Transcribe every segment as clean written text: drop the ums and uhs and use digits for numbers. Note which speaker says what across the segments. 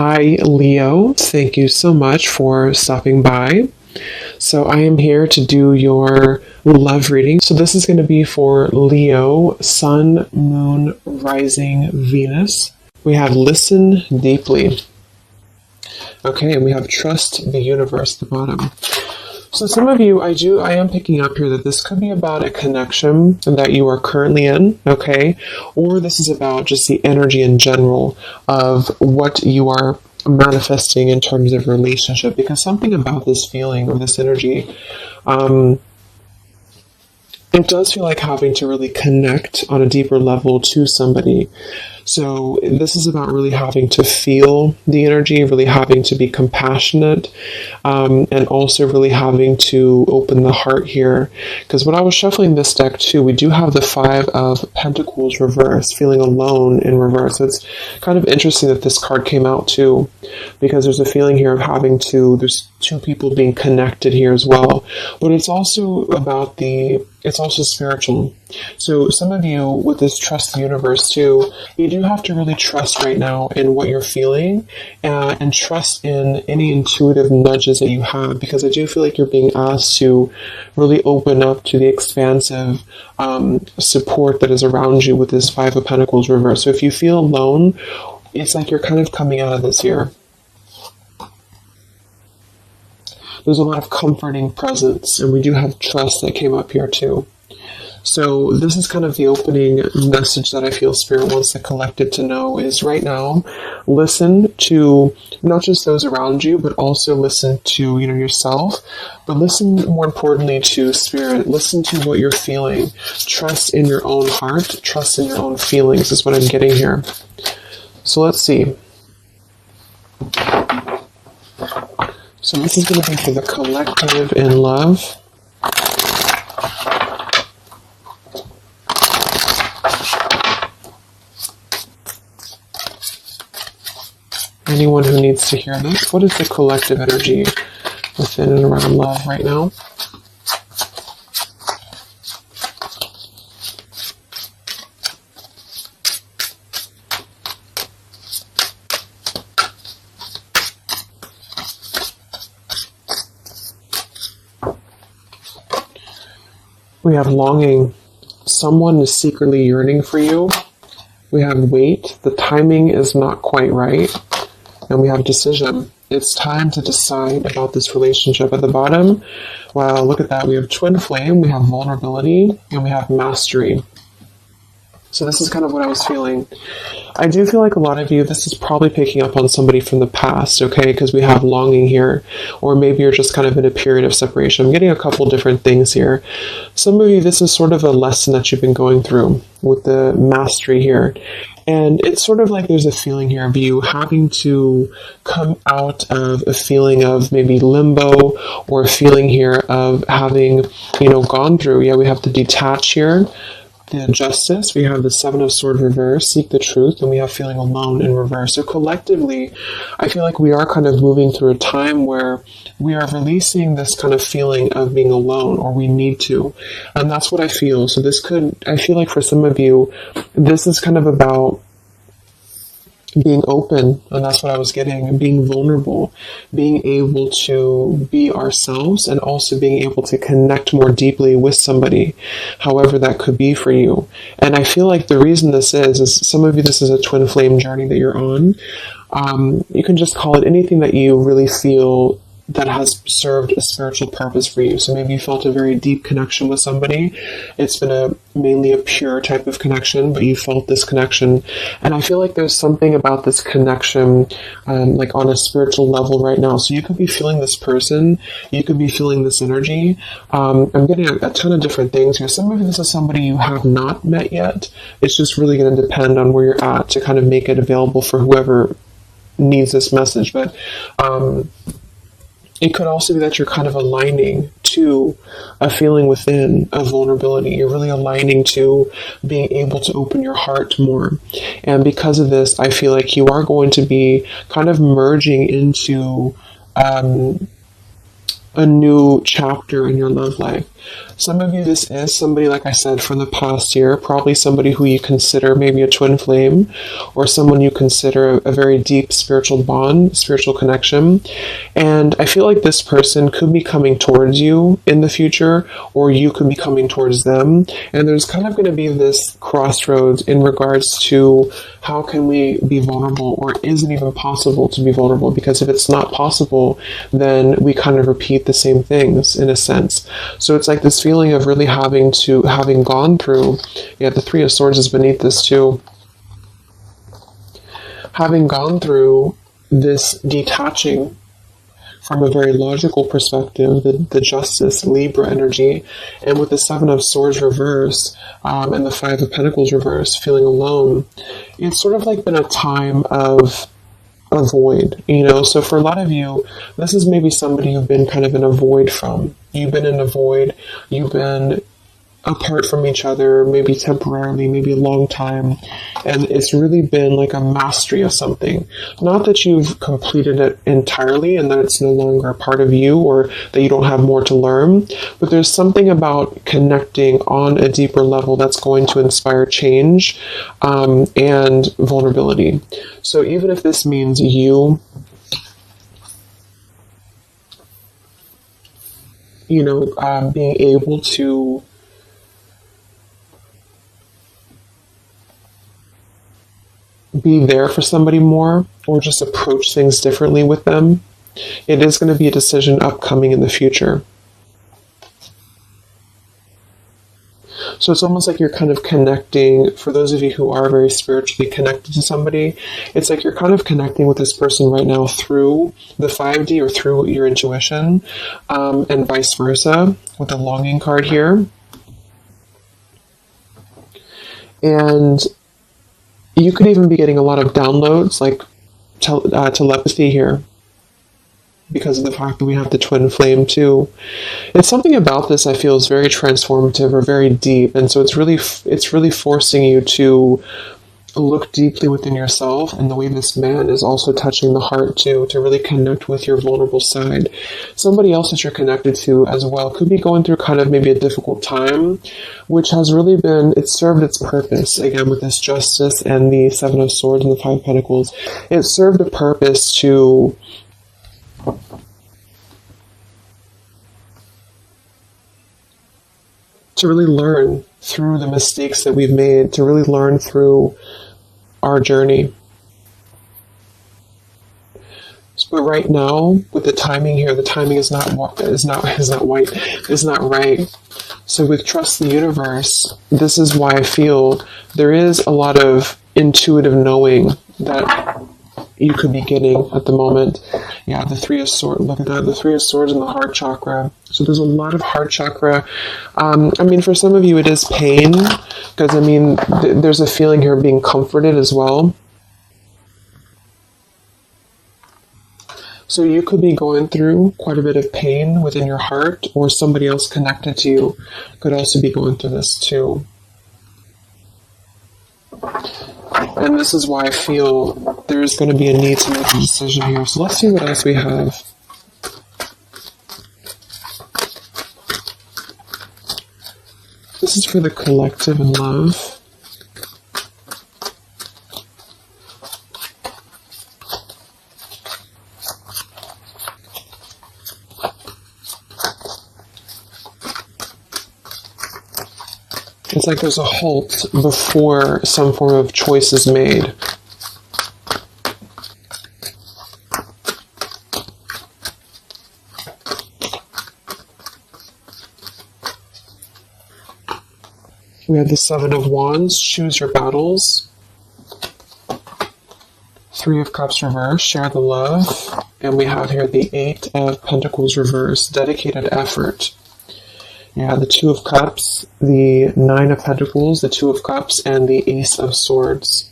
Speaker 1: Hi, Leo. Thank you so much for stopping by. So, I am here to do your love reading. So, this is going to be for Leo, Sun, Moon, Rising, Venus. We have listen deeply. Okay, and we have trust the universe at the bottom. So some of you, I am picking up here that this could be about a connection that you are currently in, okay? Or this is about just the energy in general of what you are manifesting in terms of relationship, because something about this feeling or this energy, it does feel like having to really connect on a deeper level to somebody. So this is about really having to feel the energy, really having to be compassionate, and also really having to open the heart here. Because when I was shuffling this deck too, we do have the Five of Pentacles reversed, feeling alone in reverse. So it's kind of interesting that this card came out too, because there's a feeling here of there's two people being connected here as well. But it's also about it's also spiritual. So some of you with this trust the universe too, you do have to really trust right now in what you're feeling, and trust in any intuitive nudges that you have, because I do feel like you're being asked to really open up to the expansive support that is around you with this Five of Pentacles reverse. So if you feel alone, it's like you're kind of coming out of this here. There's a lot of comforting presence, and we do have trust that came up here too. So this is kind of the opening message that I feel Spirit wants the collective to know is right now, listen to not just those around you, but also listen to, yourself, but listen more importantly to Spirit. Listen to what you're feeling. Trust in your own heart. Trust in your own feelings is what I'm getting here. So let's see. So this is going to be for the collective in love. Anyone who needs to hear this, what is the collective energy within and around love right now? We have longing. Someone is secretly yearning for you. We have wait. The timing is not quite right. And we have decision. It's time to decide about this relationship. At the bottom, wow, look at that. We have twin flame, we have vulnerability, and we have mastery. So this is kind of what I was feeling. I do feel like a lot of you, this is probably picking up on somebody from the past, okay? Because we have longing here. Or maybe you're just kind of in a period of separation. I'm getting a couple different things here. Some of you, this is sort of a lesson that you've been going through with the mastery here. And it's sort of like there's a feeling here of you having to come out of a feeling of maybe limbo, or a feeling here of having, gone through. Yeah, we have the detach here, the justice, we have the Seven of Swords reverse, seek the truth, and we have feeling alone in reverse. So collectively, I feel like we are kind of moving through a time where we are releasing this kind of feeling of being alone, or we need to. And that's what I feel. So I feel like for some of you, this is kind of about being open, and that's what I was getting, being vulnerable, being able to be ourselves, and also being able to connect more deeply with somebody, however that could be for you. And I feel like the reason this is some of you, this is a twin flame journey that you're on. You can just call it anything that you really feel that has served a spiritual purpose for you. So maybe you felt a very deep connection with somebody. It's been mainly a pure type of connection, but you felt this connection. And I feel like there's something about this connection, like on a spiritual level right now. So you could be feeling this person, you could be feeling this energy. I'm getting a ton of different things here. Some of this is somebody you have not met yet. It's just really going to depend on where you're at to kind of make it available for whoever needs this message. But, it could also be that you're kind of aligning to a feeling within of vulnerability. You're really aligning to being able to open your heart more. And because of this, I feel like you are going to be kind of merging into a new chapter in your love life. Some of you, this is somebody, like I said, from the past year, probably somebody who you consider maybe a twin flame, or someone you consider a very deep spiritual bond, spiritual connection. And I feel like this person could be coming towards you in the future, or you could be coming towards them. And there's kind of going to be this crossroads in regards to how can we be vulnerable, or is it even possible to be vulnerable? Because if it's not possible, then we kind of repeat the same things in a sense. So it's like this feeling of really having gone through, the Three of Swords is beneath this too, having gone through this detaching from a very logical perspective, the Justice, Libra energy, and with the Seven of Swords reverse, and the Five of Pentacles reverse, feeling alone, it's sort of like been a time of a void, so for a lot of you, this is maybe somebody you've been kind of in a void from. You've been in a void, you've been apart from each other, maybe temporarily, maybe a long time, and it's really been like a mastery of something. Not that you've completed it entirely and that it's no longer a part of you, or that you don't have more to learn, but there's something about connecting on a deeper level that's going to inspire change and vulnerability. So even if this means you being able to be there for somebody more, or just approach things differently with them, it is going to be a decision upcoming in the future. So it's almost like you're kind of connecting, for those of you who are very spiritually connected to somebody, it's like you're kind of connecting with this person right now through the 5D or through your intuition, and vice versa with the longing card here. And you could even be getting a lot of downloads, like telepathy here, because of the fact that we have the twin flame too. It's something about this I feel is very transformative or very deep, and so it's really forcing you to look deeply within yourself, and the way this man is also touching the heart too, to really connect with your vulnerable side. Somebody else that you're connected to as well could be going through kind of maybe a difficult time, which has really it's served its purpose. Again, with this Justice and the Seven of Swords and the Five of Pentacles, it served a purpose to really learn through the mistakes that we've made, to really learn through our journey. But right now, with the timing here, the timing is not right. So with Trust the Universe, this is why I feel there is a lot of intuitive knowing that you could be getting at the moment. Yeah, the Three of Swords, look at that, the Three of Swords and the heart chakra. So there's a lot of heart chakra. For some of you it is pain, because there's a feeling here of being comforted as well. So you could be going through quite a bit of pain within your heart, or somebody else connected to you could also be going through this too. And this is why I feel there's going to be a need to make a decision here. So let's see what else we have. This is for the collective and love. It's like there's a halt before some form of choice is made. We have the Seven of Wands, choose your battles. Three of Cups reverse, share the love. And we have here the Eight of Pentacles reverse, dedicated effort. Yeah, the Two of Cups, the Nine of Pentacles, the Two of Cups, and the Ace of Swords.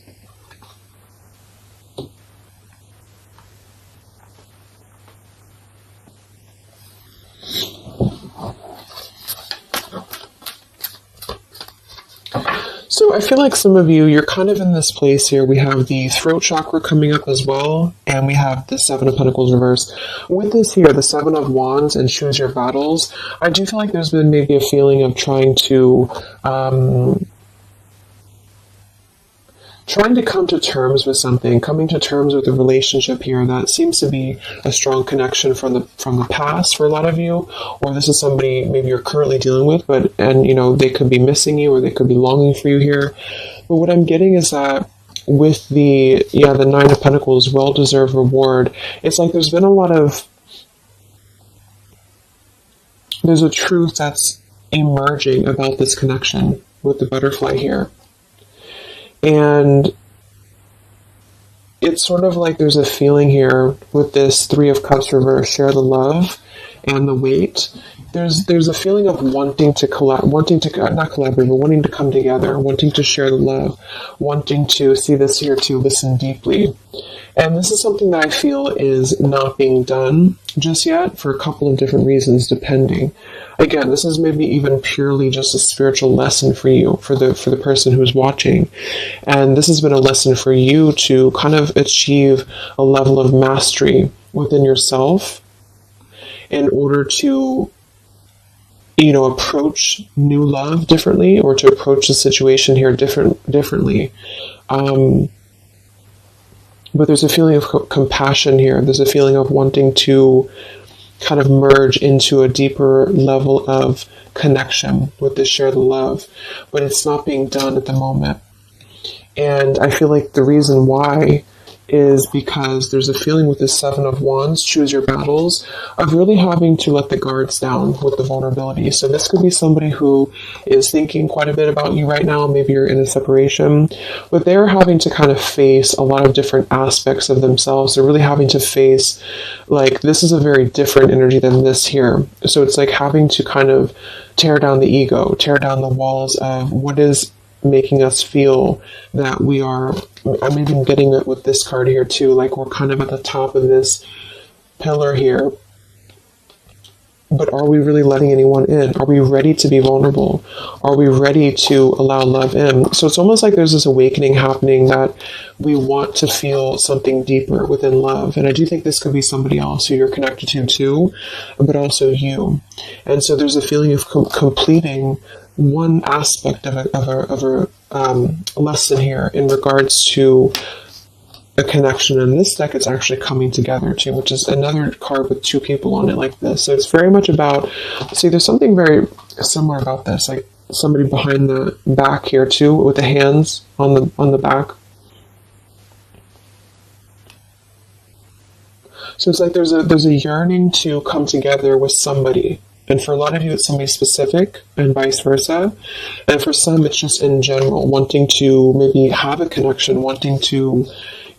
Speaker 1: So I feel like some of you, you're kind of in this place here. We have the throat chakra coming up as well, and we have the Seven of Pentacles reverse. With this here, the Seven of Wands and choose your battles, I do feel like there's been maybe a feeling of trying to come to terms with something, coming to terms with a relationship here that seems to be a strong connection from the past for a lot of you, or this is somebody maybe you're currently dealing with, and they could be missing you or they could be longing for you here. But what I'm getting is that with the Nine of Pentacles, well-deserved reward, it's like there's a truth that's emerging about this connection with the butterfly here. And it's sort of like there's a feeling here with this Three of Cups reverse, share the love and the weight. There's a feeling of wanting to wanting to come together, wanting to share the love, wanting to see this here to listen deeply. And this is something that I feel is not being done just yet for a couple of different reasons, depending. Again, this is maybe even purely just a spiritual lesson for you, for the person who's watching. And this has been a lesson for you to kind of achieve a level of mastery within yourself in order to, approach new love differently, or to approach the situation here differently. But there's a feeling of compassion here. There's a feeling of wanting to kind of merge into a deeper level of connection with this shared love, but it's not being done at the moment. And I feel like the reason why is because there's a feeling with the Seven of Wands, choose your battles, of really having to let the guards down with the vulnerability. So this could be somebody who is thinking quite a bit about you right now. Maybe you're in a separation, but they're having to kind of face a lot of different aspects of themselves. They're really having to face, like, this is a very different energy than this here. So it's like having to kind of tear down the ego, tear down the walls of what is making us feel that we are, I'm even getting it with this card here too, like we're kind of at the top of this pillar here, but are we really letting anyone in? Are we ready to be vulnerable? Are we ready to allow love in? So it's almost like there's this awakening happening that we want to feel something deeper within love. And I do think this could be somebody else who you're connected to too, but also you. And so there's a feeling of completing one aspect of a lesson here in regards to a connection. In this deck, it's actually coming together too, which is another card with two people on it like this. So it's very much about, see, there's something very similar about this, like somebody behind the back here too, with the hands on the back. So it's like there's a yearning to come together with somebody. And for a lot of you, it's somebody specific and vice versa. And for some, it's just in general, wanting to maybe have a connection, wanting to,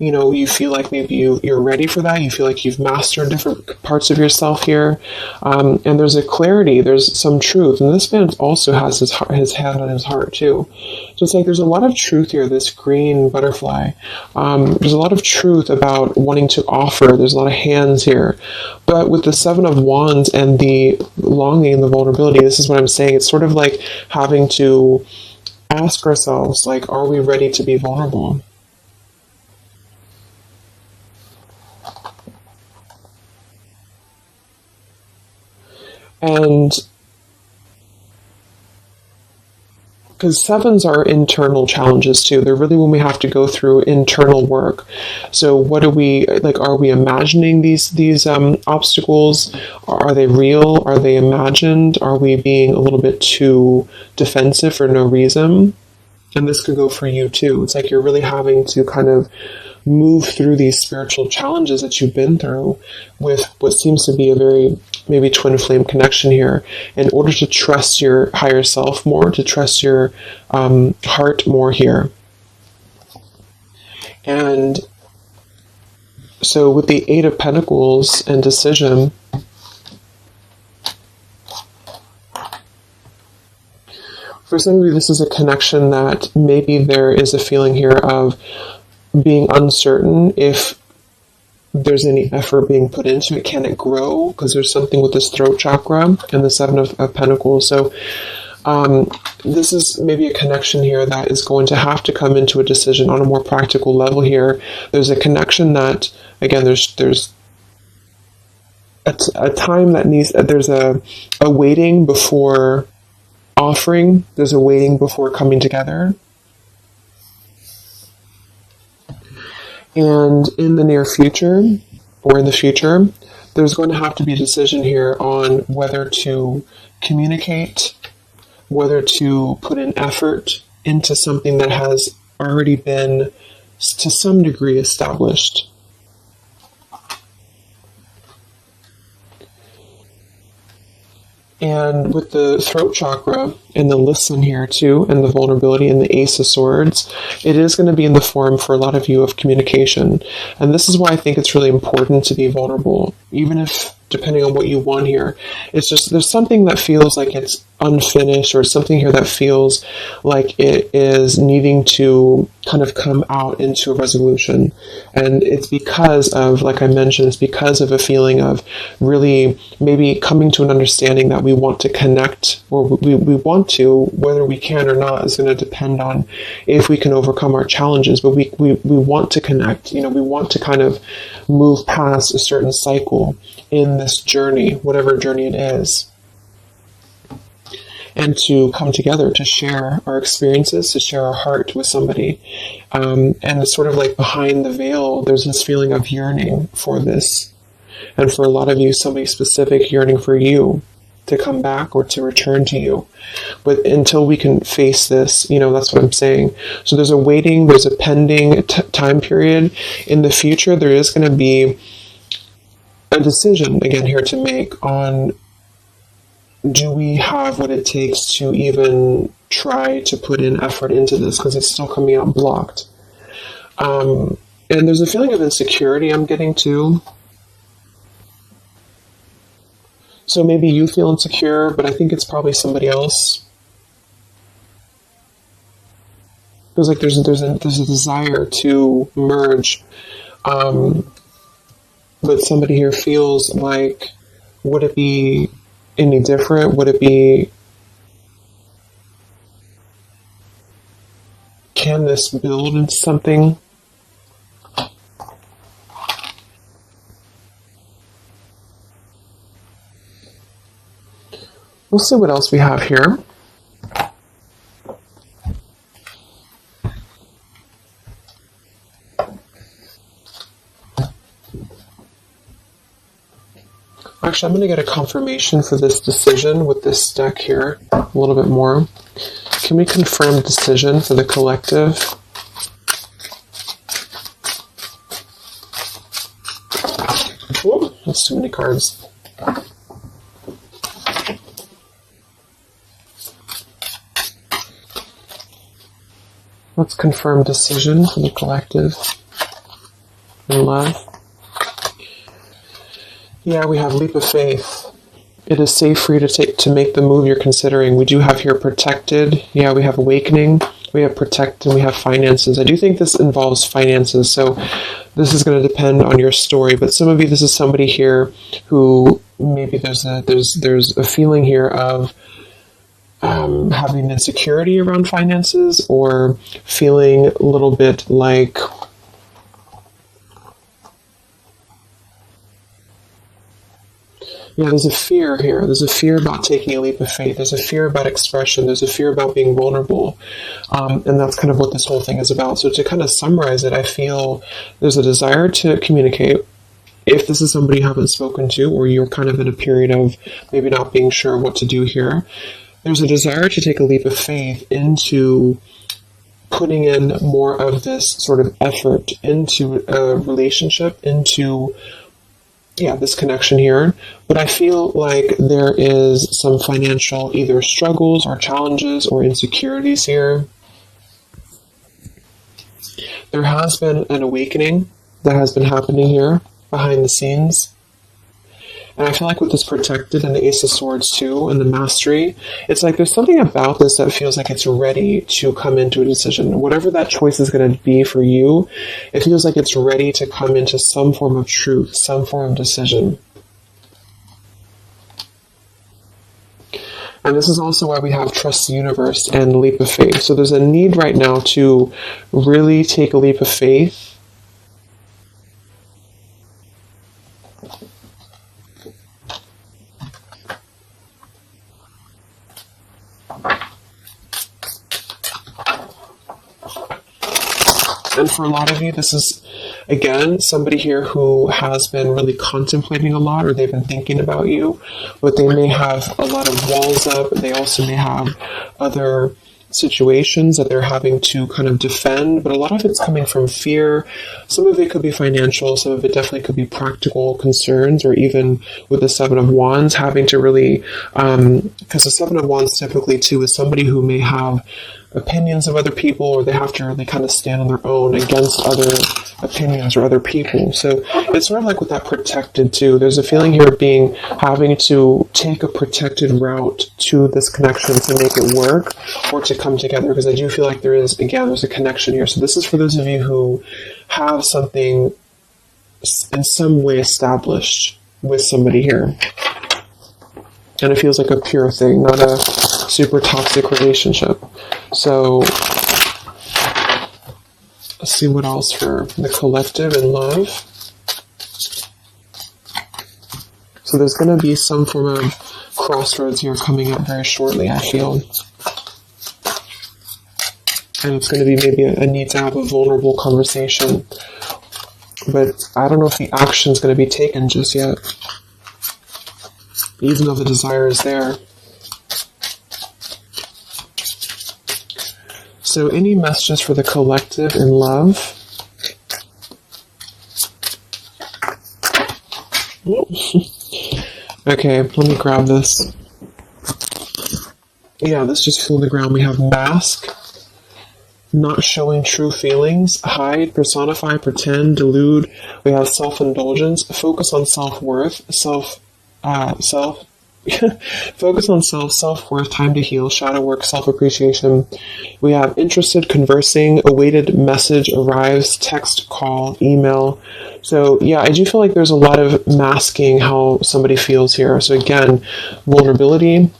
Speaker 1: you feel like maybe you're ready for that. You feel like you've mastered different parts of yourself here. And there's a clarity, there's some truth. And this man also has his hand on his heart too. So it's like there's a lot of truth here, this green butterfly. There's a lot of truth about wanting to offer. There's a lot of hands here. But with the Seven of Wands and the longing and the vulnerability, this is what I'm saying. It's sort of like having to ask ourselves, like, are we ready to be vulnerable? And because sevens are internal challenges too. They're really when we have to go through internal work. So what do we, like, are we imagining these obstacles? Are they real? Are they imagined? Are we being a little bit too defensive for no reason? And this could go for you too. It's like you're really having to kind of move through these spiritual challenges that you've been through with what seems to be a very maybe twin flame connection here in order to trust your higher self more, to trust your heart more here. And so with the Eight of Pentacles and decision, for some of you, this is a connection that maybe there is a feeling here of being uncertain if there's any effort being put into it. Can it grow? Because there's something with this throat chakra and the Seven of Pentacles. So This is maybe a connection here that is going to have to come into a decision on a more practical level here. There's a connection that, again, there's a time that needs, there's a waiting before offering, there's a waiting before coming together. And in the near future, or in the future, there's going to have to be a decision here on whether to communicate, whether to put in effort into something that has already been, to some degree, established. And with the throat chakra and the listen here too, and the vulnerability and the Ace of Swords, it is going to be in the form for a lot of you of communication. And this is why I think it's really important to be vulnerable, even if, depending on what you want here, it's just, there's something that feels like it's unfinished, or something here that feels like it is needing to kind of come out into a resolution. And it's because of, like I mentioned, it's because of a feeling of really maybe coming to an understanding that we want to connect, or we want to, whether we can or not is going to depend on if we can overcome our challenges, but we want to connect, we want to kind of move past a certain cycle in this journey, whatever journey it is, and to come together to share our experiences, to share our heart with somebody. And it's sort of like behind the veil, there's this feeling of yearning for this. And for a lot of you, somebody specific yearning for you to come back or to return to you. But until we can face this, that's what I'm saying. So there's a waiting, there's a pending time period. In the future, there is going to be a decision, again, here to make on, do we have what it takes to even try to put in effort into this, because it's still coming out blocked. And there's a feeling of insecurity I'm getting too. So maybe you feel insecure, but I think it's probably somebody else. Feels like there's a desire to merge, but somebody here feels like, would it be any different? Would it be, can this build into something? We'll see what else we have here. Actually, I'm going to get a confirmation for this decision with this deck here a little bit more. Can we confirm decision for the collective? Oh, that's too many cards. Let's confirm decision for the collective in love. Yeah, we have leap of faith. It is safe for you to make the move you're considering. We do have here protected. Yeah, we have awakening. We have protect, and we have finances. I do think this involves finances, so this is going to depend on your story. But some of you, this is somebody here who maybe there's a feeling here of having insecurity around finances, or feeling a little bit like there's a fear here. There's a fear about taking a leap of faith. There's a fear about expression. There's a fear about being vulnerable. And that's kind of what this whole thing is about. So to kind of summarize it, I feel there's a desire to communicate. If this is somebody you haven't spoken to, or you're kind of in a period of maybe not being sure what to do here, there's a desire to take a leap of faith into putting in more of this sort of effort into a relationship, into this connection here. But I feel like there is some financial either struggles or challenges or insecurities here. There has been an awakening that has been happening here behind the scenes. And I feel like with this protected and the Ace of Swords too, and the mastery, it's like there's something about this that feels like it's ready to come into a decision. Whatever that choice is going to be for you, it feels like it's ready to come into some form of truth, some form of decision. And this is also why we have trust the universe and leap of faith. So there's a need right now to really take a leap of faith. And for a lot of you, this is, again, somebody here who has been really contemplating a lot, or they've been thinking about you, but they may have a lot of walls up. They also may have other situations that they're having to kind of defend, but a lot of it's coming from fear. Some of it could be financial, some of it definitely could be practical concerns, or even with the Seven of Wands, having to really, because the Seven of Wands typically too is somebody who may have opinions of other people, or they have to really kind of stand on their own against other opinions or other people. So it's sort of like with that protected too. There's a feeling here of having to take a protected route to this connection to make it work or to come together, because I do feel like there's a connection here. So this is for those of you who have something in some way established with somebody here. And it feels like a pure thing, not a super toxic relationship. So let's see what else for the collective and love. So there's going to be some form of crossroads here coming up very shortly, I feel. And it's going to be maybe a need to have a vulnerable conversation. But I don't know if the action is going to be taken just yet, even though the desire is there. So any messages for the collective in love? Okay, let me grab this. Yeah, let's just feel the ground. We have mask, not showing true feelings, hide, personify, pretend, delude. We have self-indulgence, focus on self-worth, focus on self-worth, time to heal, shadow work, self-appreciation. We have interested, conversing, awaited message arrives, text, call, email. So yeah, I do feel like there's a lot of masking how somebody feels here. So again, vulnerability,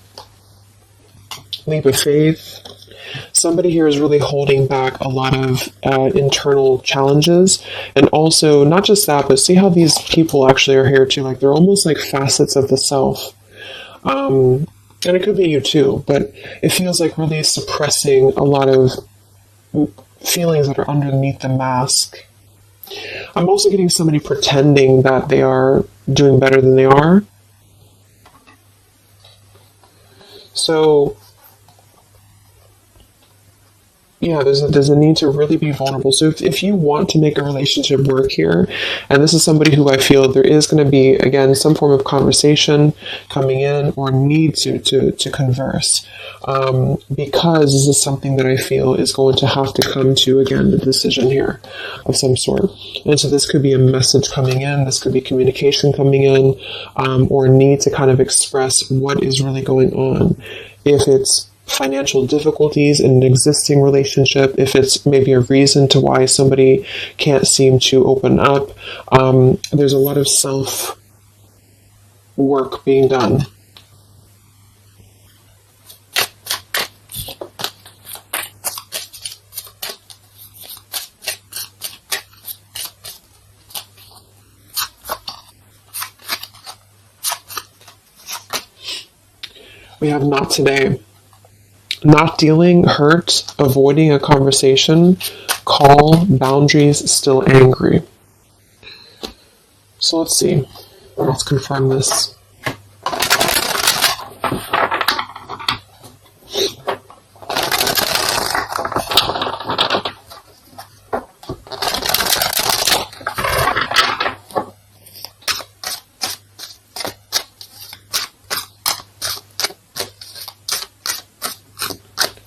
Speaker 1: leap of faith. Somebody here is really holding back a lot of internal challenges. And also, not just that, but see how these people actually are here too. Like they're almost like facets of the self. And it could be you too, but it feels like really suppressing a lot of feelings that are underneath the mask. I'm also getting somebody pretending that they are doing better than they are. So yeah, there's a need to really be vulnerable. So if you want to make a relationship work here, and this is somebody who I feel there is going to be, again, some form of conversation coming in or need to converse, because this is something that I feel is going to have to come to, again, the decision here of some sort. And so this could be a message coming in, this could be communication coming in, or a need to kind of express what is really going on. If it's financial difficulties in an existing relationship, if it's maybe a reason to why somebody can't seem to open up, there's a lot of self work being done. We have not today. Not dealing, hurt, avoiding a conversation, call, boundaries, still angry. So let's see. Let's confirm this.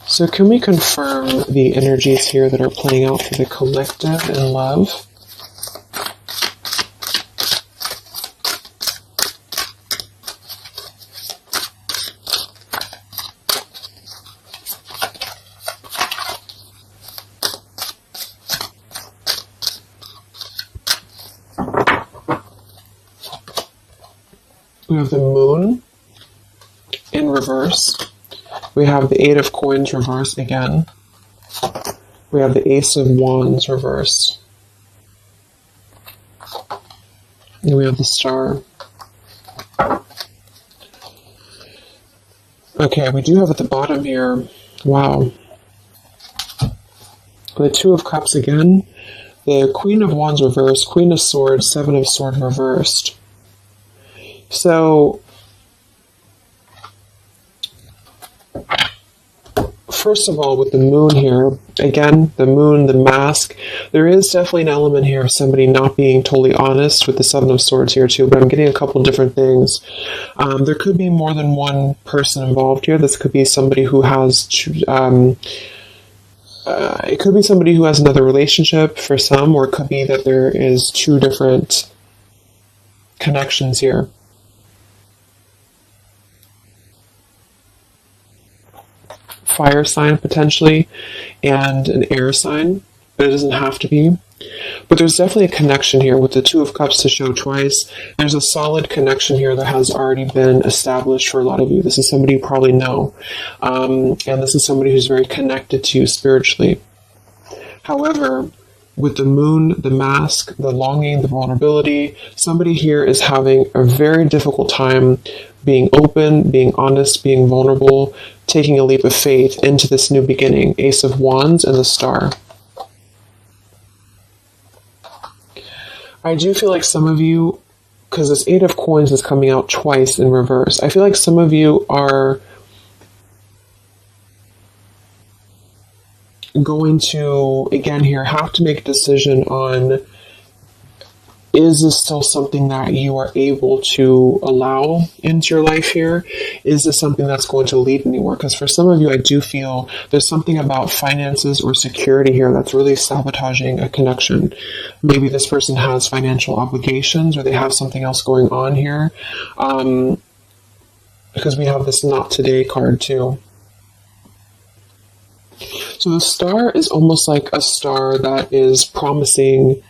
Speaker 1: So can we confirm the energies here that are playing out for the collective in love? We have the moon in reverse. We have the Eight of Coins reversed again. We have the Ace of Wands reversed. And we have the Star. Okay, we do have at the bottom here, wow, the Two of Cups again, the Queen of Wands reversed, Queen of Swords, Seven of Swords reversed. So, first of all, with the moon here, again, the moon, the mask, there is definitely an element here of somebody not being totally honest with the Seven of Swords here too, but I'm getting a couple different things. There could be more than one person involved here. This could be somebody who has, it could be somebody who has another relationship for some, or it could be that there is two different connections here. Fire sign potentially, and an air sign, but it doesn't have to be. But there's definitely a connection here with the Two of Cups to show twice. There's a solid connection here that has already been established for a lot of you. This is somebody you probably know, and this is somebody who's very connected to you spiritually. However, with the moon, the mask, the longing, the vulnerability, somebody here is having a very difficult time being open, being honest, being vulnerable, taking a leap of faith into this new beginning. Ace of Wands and the Star. I do feel like some of you, because this Eight of Coins is coming out twice in reverse, I feel like some of you are going to, again here, have to make a decision on, is this still something that you are able to allow into your life here? Is this something that's going to lead anywhere? Because for some of you, I do feel there's something about finances or security here that's really sabotaging a connection. Maybe this person has financial obligations, or they have something else going on here. Because we have this Not Today card too. So the Star is almost like a star that is promising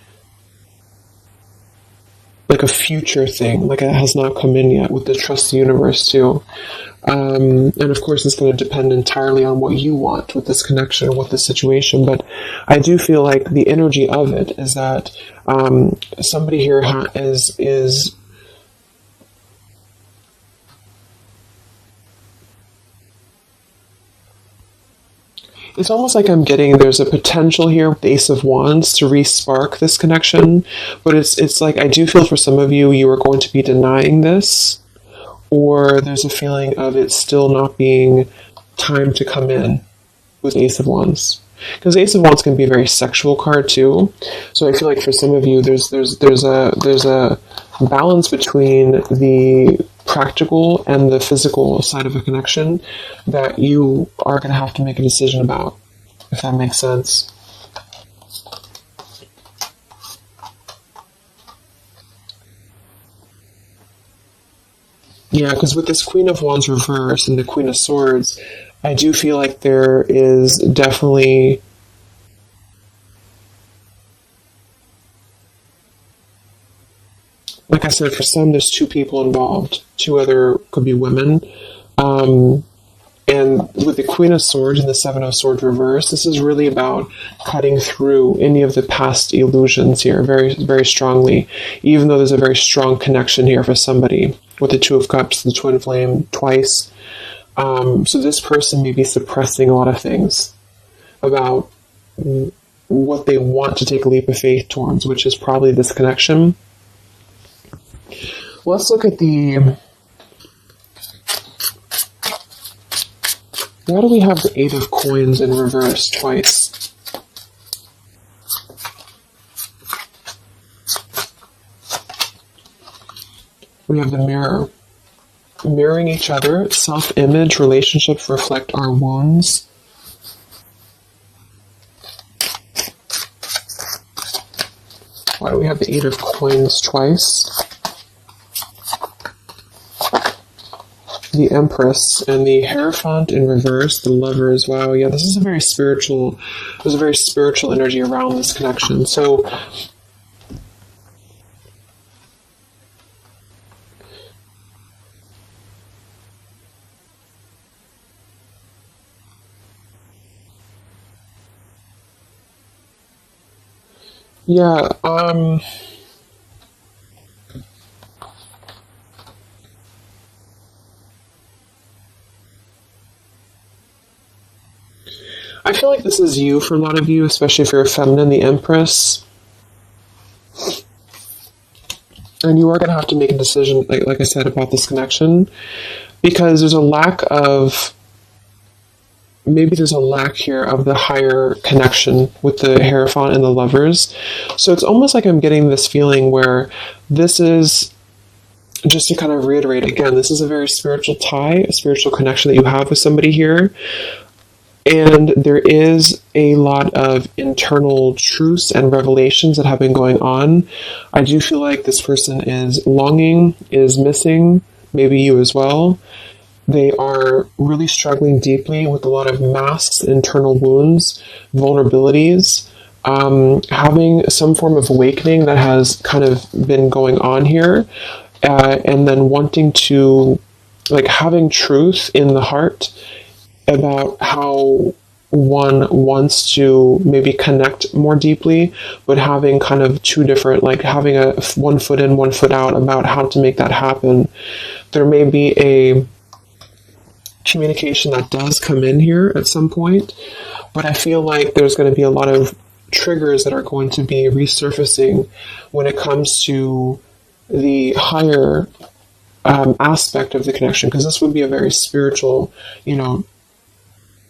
Speaker 1: like a future thing, like it has not come in yet, with the Trust the Universe too. And of course, it's going to depend entirely on what you want with this connection, with this situation. But I do feel like the energy of it is that somebody here is it's almost like I'm getting there's a potential here with the Ace of Wands to re-spark this connection, but it's like I do feel for some of you, you are going to be denying this, or there's a feeling of it still not being time to come in with Ace of Wands. Because Ace of Wands can be a very sexual card too, so I feel like for some of you, there's a balance between the practical and the physical side of a connection that you are going to have to make a decision about, if that makes sense. Yeah, because with this Queen of Wands reverse and the Queen of Swords, I do feel like there is definitely like I said, for some, there's two people involved. Two other could be women. And with the Queen of Swords and the Seven of Swords reverse, this is really about cutting through any of the past illusions here very, very strongly, even though there's a very strong connection here for somebody with the Two of Cups, the Twin Flame twice. So this person may be suppressing a lot of things about what they want to take a leap of faith towards, which is probably this connection. Let's look at why do we have the Eight of Coins in reverse twice? We have the Mirror. Mirroring each other, self-image, relationships reflect our wounds. Why do we have the Eight of Coins twice? The Empress and the Hierophant in reverse, the Lover as well. Yeah, this is a very spiritual, there's a very spiritual energy around this connection. So, Yeah, I feel like this is you for a lot of you, especially if you're a feminine, the Empress. And you are going to have to make a decision, like I said, about this connection, because there's a lack of, maybe there's a lack here of the higher connection with the Hierophant and the Lovers. So it's almost like I'm getting this feeling where this is, just to kind of reiterate again, this is a very spiritual tie, a spiritual connection that you have with somebody here. And there is a lot of internal truths and revelations that have been going on. I do feel like this person is longing, is missing, maybe you as well. They are really struggling deeply with a lot of masks, internal wounds, vulnerabilities, having some form of awakening that has kind of been going on here, and then wanting to, like, having truth in the heart about how one wants to maybe connect more deeply, but having kind of two different, like having a 1 foot in, 1 foot out about how to make that happen. There may be a communication that does come in here at some point, but I feel like there's going to be a lot of triggers that are going to be resurfacing when it comes to the higher aspect of the connection, because this would be a very spiritual,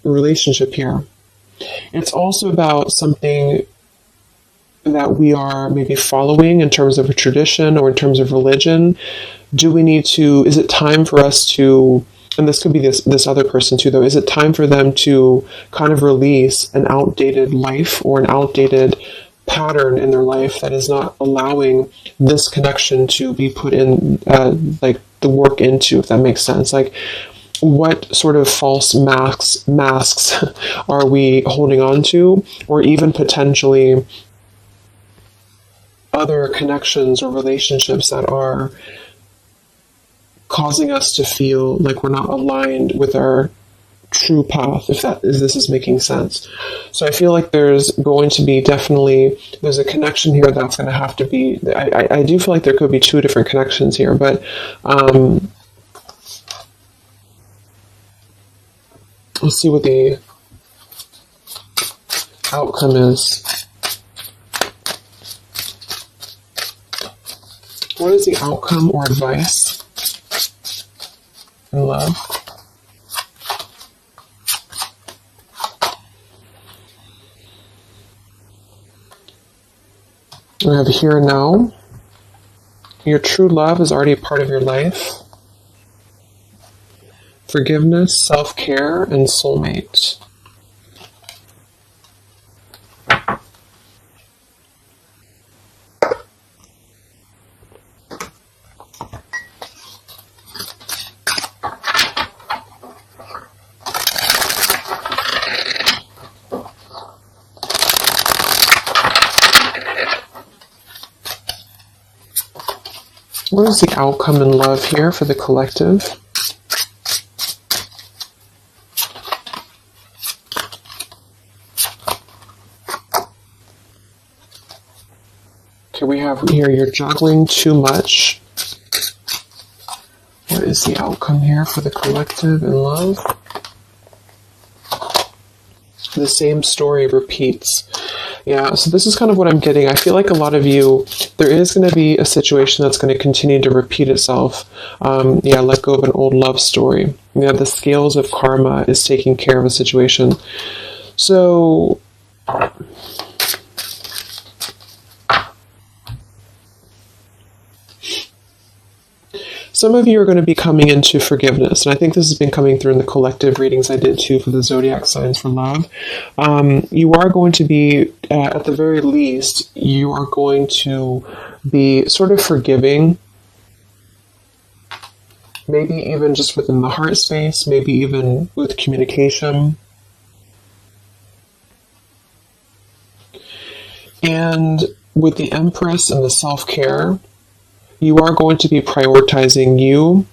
Speaker 1: relationship here. It's also about something that we are maybe following in terms of a tradition or in terms of religion. Do we need to, is it time for us to, and this could be this other person too though, is it time for them to kind of release an outdated life or an outdated pattern in their life that is not allowing this connection to be put in, like the work into, if that makes sense? Like, what sort of false masks are we holding on to, or even potentially other connections or relationships that are causing us to feel like we're not aligned with our true path, if this is making sense. So I feel like there's going to be there's a connection here that's going to have to be, I do feel like there could be two different connections here, but let's see what the outcome is. What is the outcome or advice in love? We have here and now. Your true love is already a part of your life. Forgiveness, self-care, and soulmate. What is the outcome in love here for the collective? Okay, we have here, you're juggling too much. What is the outcome here for the collective in love? The same story repeats. Yeah, so this is kind of what I'm getting. I feel like a lot of you, there is going to be a situation that's going to continue to repeat itself. Let go of an old love story. Yeah, the scales of karma is taking care of a situation. So some of you are going to be coming into forgiveness, and I think this has been coming through in the collective readings I did too for the zodiac signs for love. You are going to be, at the very least, you are going to be sort of forgiving, maybe even just within the heart space, maybe even with communication. And with the Empress and the self-care, you are going to be prioritizing you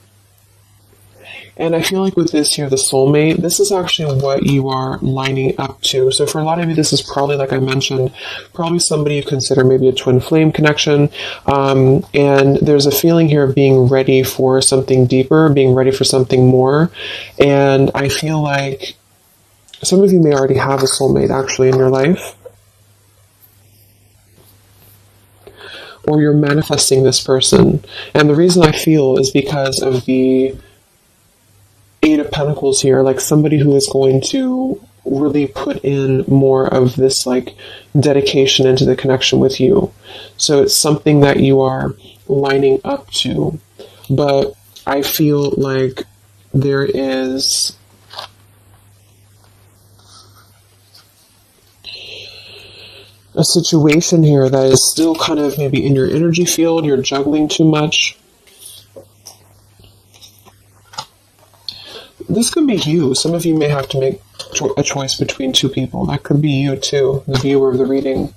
Speaker 1: And I feel like with this here, the soulmate, this is actually what you are lining up to. So for a lot of you, this is probably, like I mentioned, probably somebody you consider maybe a twin flame connection. And there's a feeling here of being ready for something deeper, being ready for something more. And I feel like some of you may already have a soulmate actually in your life. Or you're manifesting this person. And the reason I feel is because of the Eight of Pentacles here, like somebody who is going to really put in more of this like dedication into the connection with you. So it's something that you are lining up to. But I feel like there is a situation here that is still kind of maybe in your energy field, you're juggling too much. This could be you. Some of you may have to make a choice between two people. That could be you too, the viewer of the reading.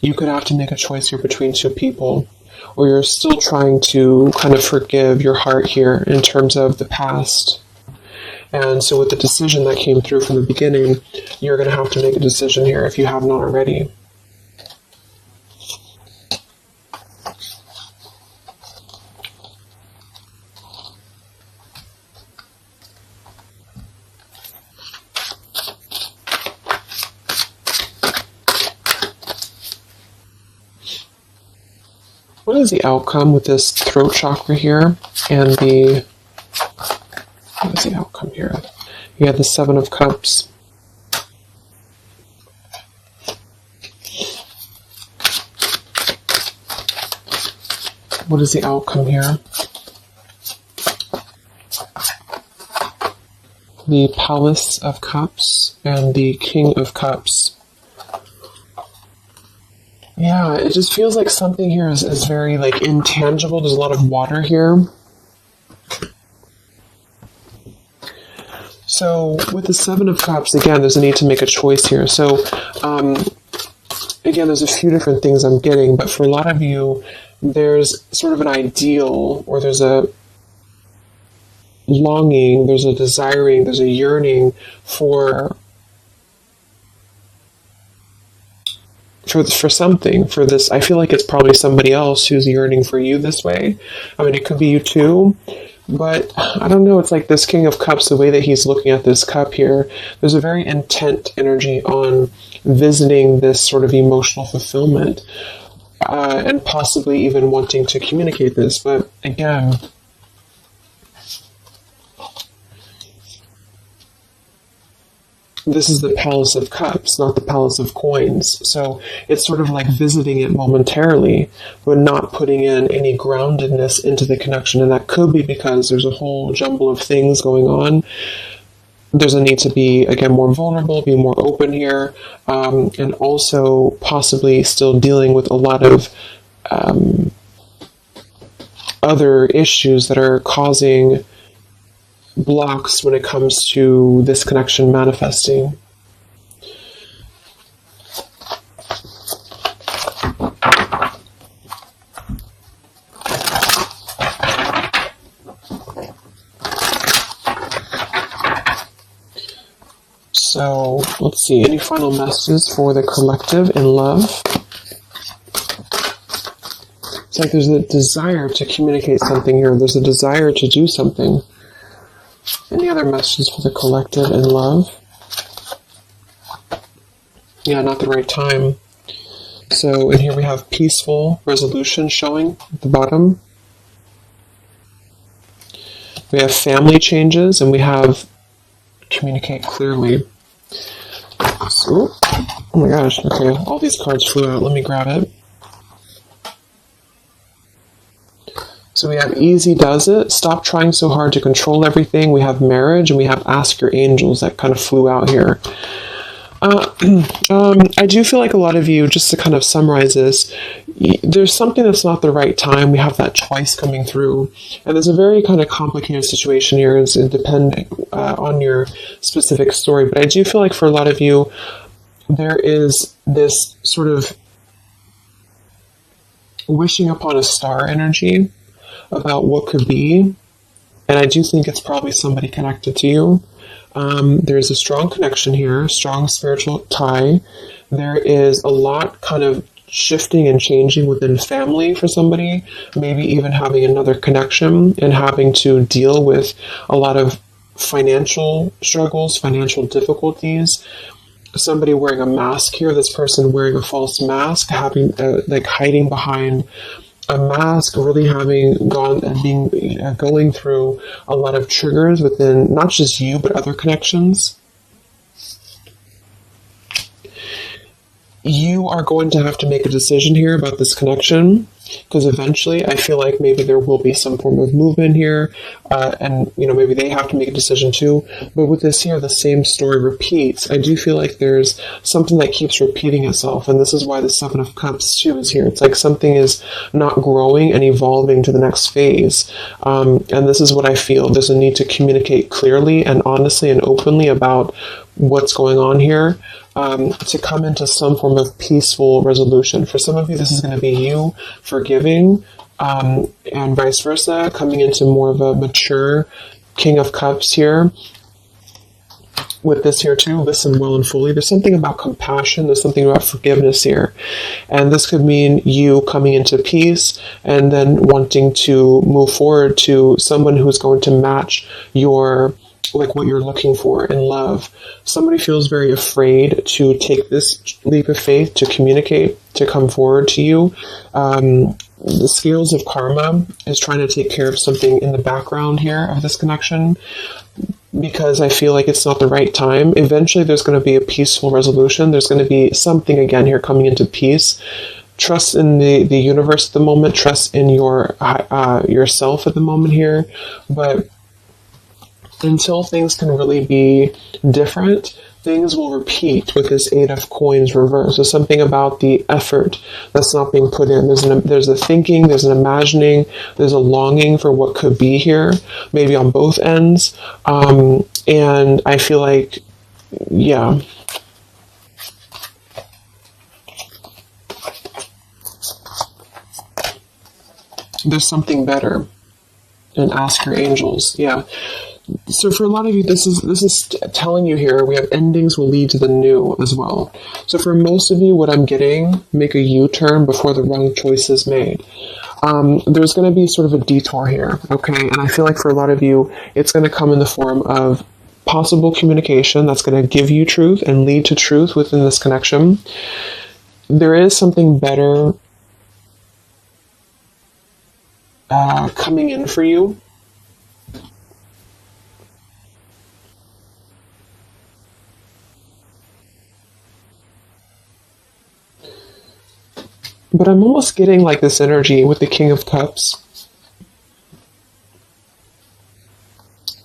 Speaker 1: You could have to make a choice here between two people, or you're still trying to kind of forgive your heart here in terms of the past. And so with the decision that came through from the beginning, you're going to have to make a decision here if you have not already. What is the outcome with this throat chakra here and what is the outcome here? You have the Seven of Cups. What is the outcome here? The Palace of Cups and the King of Cups. Yeah, it just feels like something here is very like intangible. There's a lot of water here. So with the Seven of Cups, again, there's a need to make a choice here. So again, there's a few different things I'm getting, but for a lot of you, there's sort of an ideal, or there's a longing, there's a desiring, there's a yearning for something, for this. I feel like it's probably somebody else who's yearning for you this way. I mean, it could be you too, but I don't know. It's like this King of Cups, the way that he's looking at this cup here, there's a very intent energy on visiting this sort of emotional fulfillment, and possibly even wanting to communicate this. But again, this is the Palace of Cups, not the Palace of Coins. So it's sort of like visiting it momentarily, but not putting in any groundedness into the connection. And that could be because there's a whole jumble of things going on. There's a need to be, again, more vulnerable, be more open here, and also possibly still dealing with a lot of other issues that are causing blocks when it comes to this connection manifesting. So let's see, any final messages for the collective in love? It's like there's a desire to communicate something here. There's a desire to do something. Any other messages for the collective in love? Yeah, not the right time. So in here we have peaceful resolution showing at the bottom. We have family changes, and we have communicate clearly. So, oh my gosh, okay, all these cards flew out. Let me grab it. So we have easy does it, stop trying so hard to control everything. We have marriage, and we have ask your angels that kind of flew out here. I do feel like a lot of you, just to kind of summarize this, there's something that's not the right time. We have that twice coming through. And there's a very kind of complicated situation here. It's depending on your specific story. But I do feel like for a lot of you, there is this sort of wishing upon a star energy about what could be. And I do think it's probably somebody connected to you. There's a strong connection here, strong spiritual tie. There is a lot kind of shifting and changing within family for somebody, maybe even having another connection and having to deal with a lot of financial struggles, financial difficulties. Somebody wearing a mask here, this person wearing a false mask, having like hiding behind a mask, really having gone and being going through a lot of triggers within not just you but other connections. You are going to have to make a decision here about this connection, because eventually I feel like maybe there will be some form of movement here, and maybe they have to make a decision too. But with this here, the same story repeats. I do feel like there's something that keeps repeating itself, and this is why the Seven of Cups too is here. It's like something is not growing and evolving to the next phase, and this is what I feel. There's a need to communicate clearly and honestly and openly about what's going on here, to come into some form of peaceful resolution. For some of you, this is going to be you forgiving, and vice versa, coming into more of a mature King of Cups here. With this here too, listen well and fully. There's something about compassion. There's something about forgiveness here. And this could mean you coming into peace and then wanting to move forward to someone who's going to match your what you're looking for in love. Somebody feels very afraid to take this leap of faith, to communicate, to come forward to you. The scales of karma is trying to take care of something in the background here of this connection, because I feel like it's not the right time. Eventually there's going to be a peaceful resolution. There's going to be something again here coming into peace. Trust in the universe at the moment. Trust in yourself at the moment here. But until things can really be different, things will repeat with this Eight of Coins reverse. There's something about the effort that's not being put in. There's a thinking, there's an imagining, there's a longing for what could be here, maybe on both ends. And I feel like, yeah. There's something better. And ask your angels. Yeah. So for a lot of you, this is telling you here, we have endings will lead to the new as well. So for most of you, what I'm getting, make a U-turn before the wrong choice is made. There's going to be sort of a detour here, okay? And I feel like for a lot of you, it's going to come in the form of possible communication that's going to give you truth and lead to truth within this connection. There is something better coming in for you. But I'm almost getting like this energy with the King of Cups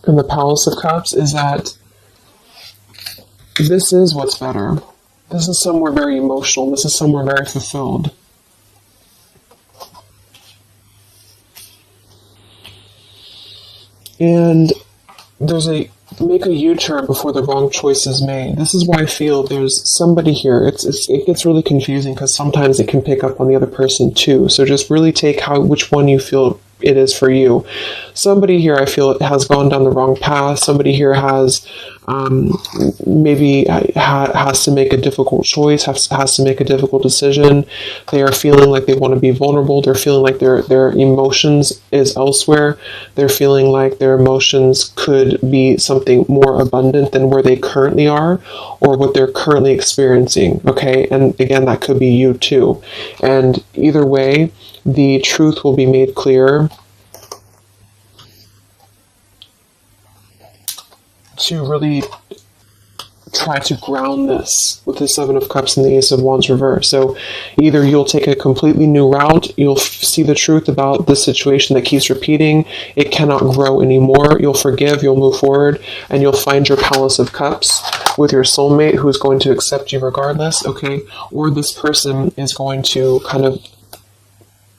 Speaker 1: and the Palace of Cups is that this is what's better. This is somewhere very emotional. This is somewhere very fulfilled. And there's make a U-turn before the wrong choice is made. This is why I feel there's somebody here. It gets really confusing because sometimes it can pick up on the other person too. So just really take which one you feel it is for you. Somebody here I feel has gone down the wrong path. Somebody here has maybe has to make a difficult choice, has to make a difficult decision. They are feeling like they want to be vulnerable. They're feeling like their emotions is elsewhere. They're feeling like their emotions could be something more abundant than where they currently are or what they're currently experiencing. Okay, and again, that could be you too. And either way, the truth will be made clear to really try to ground this with the Seven of Cups and the Ace of Wands reverse. So either you'll take a completely new route, you'll see the truth about the situation that keeps repeating, it cannot grow anymore, you'll forgive, you'll move forward, and you'll find your Palace of Cups with your soulmate who's going to accept you regardless, okay? Or this person is going to kind of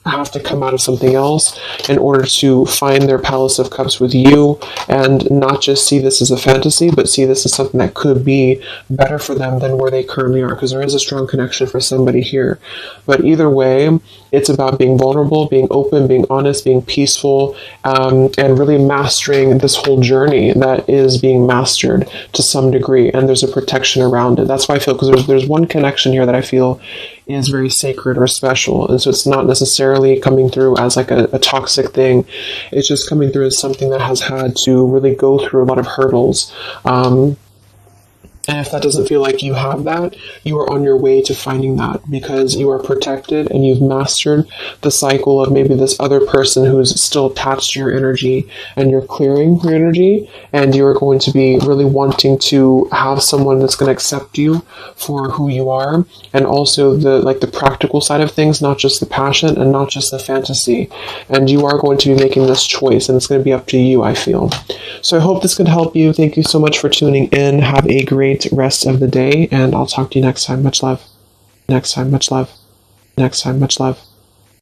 Speaker 1: have to come out of something else in order to find their Palace of Cups with you, and not just see this as a fantasy, but see this as something that could be better for them than where they currently are, because there is a strong connection for somebody here. But either way, it's about being vulnerable, being open, being honest, being peaceful, and really mastering this whole journey that is being mastered to some degree, and there's a protection around it. That's why I feel, because there's one connection here that I feel is very sacred or special, and so it's not necessarily coming through as like a toxic thing. It's just coming through as something that has had to really go through a lot of hurdles. And if that doesn't feel like you have that, you are on your way to finding that, because you are protected and you've mastered the cycle of maybe this other person who's still attached to your energy, and you're clearing your energy, and you're going to be really wanting to have someone that's going to accept you for who you are, and also the practical side of things, not just the passion and not just the fantasy. And you are going to be making this choice, and it's going to be up to you, I feel. So I hope this could help you. Thank you so much for tuning in. Have a great rest of the day, and I'll talk to you next time. Much love. Next time, much love. Next time, much love.